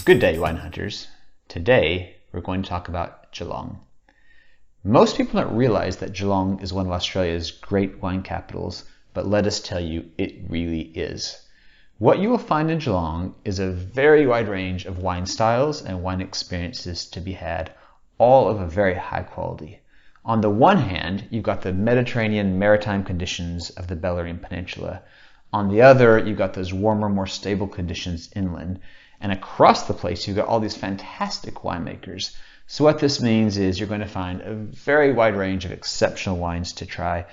Good day, wine hunters. Today, we're going to talk about Geelong. Most people don't realize that Geelong is one of Australia's great wine capitals, but let us tell you, it really is. What you will find in Geelong is a very wide range of wine styles and wine experiences to be had, all of a very high quality. On the one hand, you've got the Mediterranean maritime conditions of the Bellarine Peninsula. On the other, you've got those warmer, more stable conditions inland. And across the place, you've got all these fantastic winemakers. So what this means is you're going to find a very wide range of exceptional wines to try.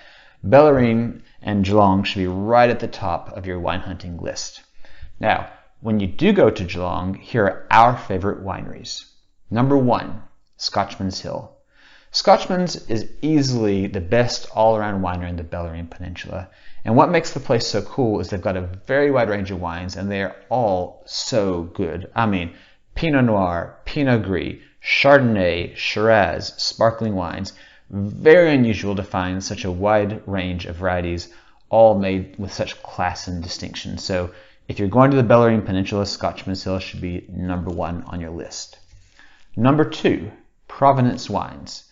Bellarine and Geelong should be right at the top of your wine hunting list. Now, when you do go to Geelong, here are our favorite wineries. Number 1, Scotchmans Hill. Scotchmans is easily the best all-around winery in the Bellarine Peninsula. And what makes the place so cool is they've got a very wide range of wines, and they are all so good. I mean, Pinot Noir, Pinot Gris, Chardonnay, Shiraz, sparkling wines. Very unusual to find such a wide range of varieties, all made with such class and distinction. So if you're going to the Bellarine Peninsula, Scotchmans Hill should be number 1 on your list. Number 2, Providence Wines.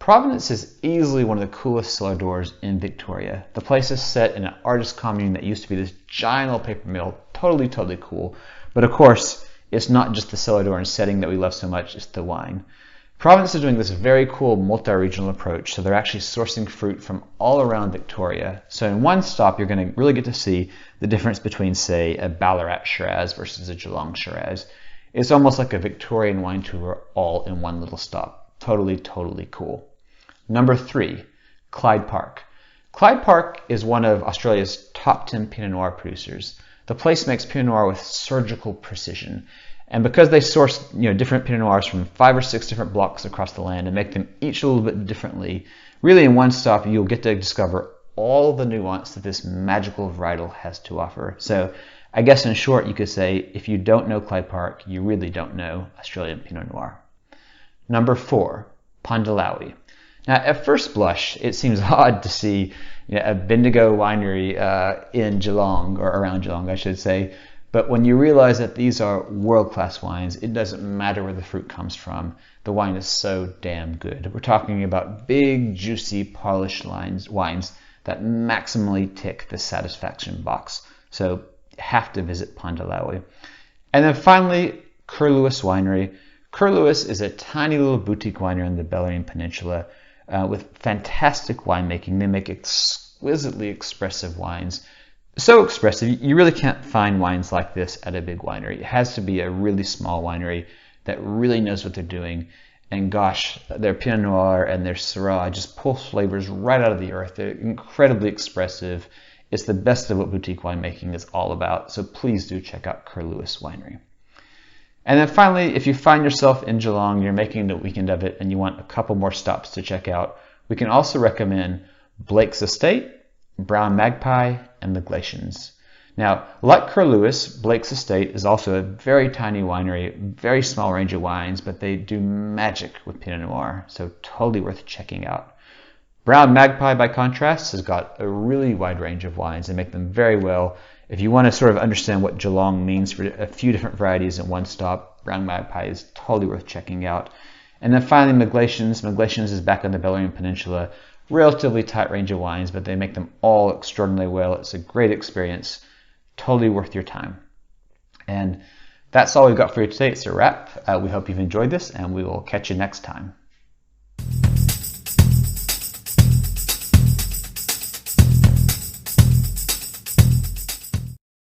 Providence is easily one of the coolest cellar doors in Victoria. The place is set in an artist commune that used to be this giant old paper mill. Totally cool. But of course, it's not just the cellar door and setting that we love so much, it's the wine. Providence is doing this very cool multi-regional approach, so they're actually sourcing fruit from all around Victoria. So in one stop, you're going to really get to see the difference between, say, a Ballarat Shiraz versus a Geelong Shiraz. It's almost like a Victorian wine tour all in one little stop. Totally cool. Number 3, Clyde Park. Clyde Park is one of Australia's top 10 Pinot Noir producers. The place makes Pinot Noir with surgical precision. And because they source different Pinot Noirs from 5 or 6 different blocks across the land and make them each a little bit differently, really in one stop you'll get to discover all the nuance that this magical varietal has to offer. So I guess in short you could say if you don't know Clyde Park, you really don't know Australian Pinot Noir. Number 4, Pandalaui. Now, at first blush, it seems odd to see a Bendigo winery in Geelong, or around Geelong, I should say. But when you realize that these are world-class wines, it doesn't matter where the fruit comes from. The wine is so damn good. We're talking about big, juicy, polished wines that maximally tick the satisfaction box. So you have to visit Pandalaui. And then finally, Klewis Winery. Klewis is a tiny little boutique winery in the Bellarine Peninsula with fantastic winemaking. They make exquisitely expressive wines. So expressive, you really can't find wines like this at a big winery. It has to be a really small winery that really knows what they're doing. And gosh, their Pinot Noir and their Syrah just pull flavors right out of the earth. They're incredibly expressive. It's the best of what boutique winemaking is all about. So please do check out Klewis Winery. And then finally, if you find yourself in Geelong, you're making the weekend of it, and you want a couple more stops to check out, we can also recommend Blake's Estate, Brown Magpie, and the Glacians. Now, like Klewis, Blake's Estate is also a very tiny winery, very small range of wines, but they do magic with Pinot Noir, so totally worth checking out. Brown Magpie, by contrast, has got a really wide range of wines and make them very well. If you want to sort of understand what Geelong means for a few different varieties in one stop, Brown Magpie is totally worth checking out. And then finally, Maglations. Maglations is back on the Bellarine Peninsula. Relatively tight range of wines, but they make them all extraordinarily well. It's a great experience. Totally worth your time. And that's all we've got for you today. It's a wrap. We hope you've enjoyed this, and we will catch you next time.